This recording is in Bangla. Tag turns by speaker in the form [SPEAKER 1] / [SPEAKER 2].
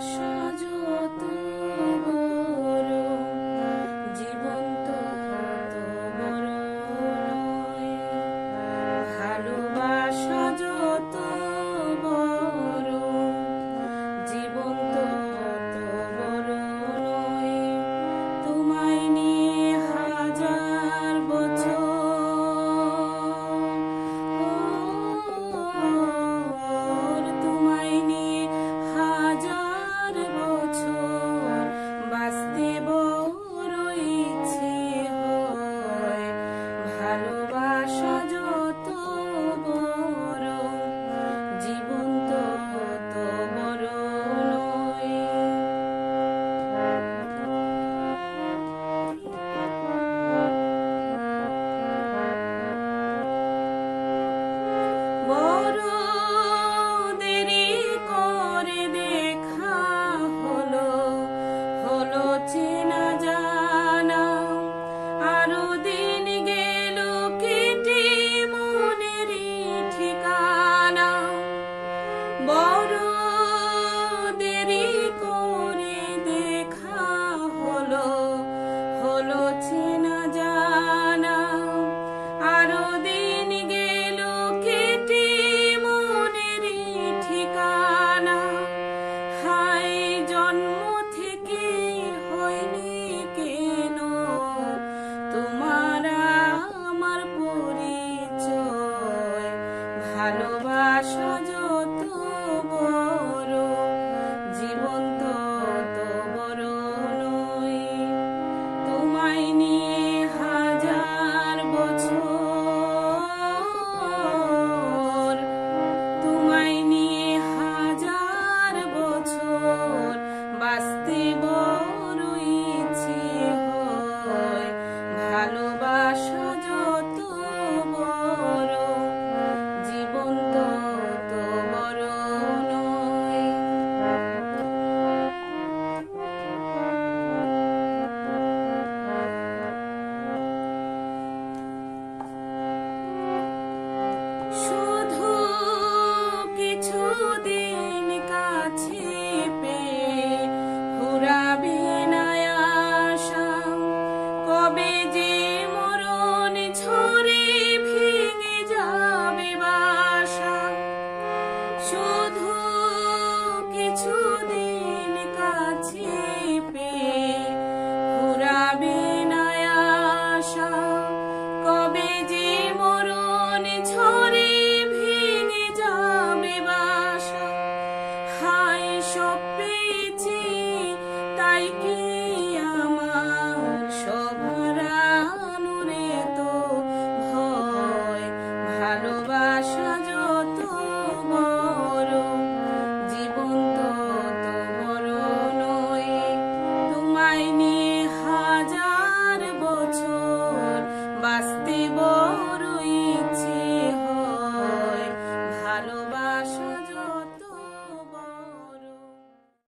[SPEAKER 1] ভালোবাসা যত বড়, জীবন তত বড় নয়। তোমায় নিয়ে হাজার বছর, তোমায় নিয়ে হাজার বছর বাঁচতে বড় ইচ্ছে হয়। ভালোবাসা যত বড়, জীবন তত বড় নয়। শুধু কিছুদিন কাছে পেয়ে ফুরাবে না আশা, কবে যে মরণ ঝরে ভেঙে যাবে বাসা। শুধু কিছুদিন কাছে পেয়ে ফুরাবে না আশা, কবে যে মরণ ঝরে ভেঙে যাবে বাসা। হায় সব পেয়েছি তাই কি আমার সব হারানোর তো ভয়। ভালোবাসা যত বড়, জীবন তত বড় নয়। তোমায় নিয়ে হাজার বছর বাঁচতে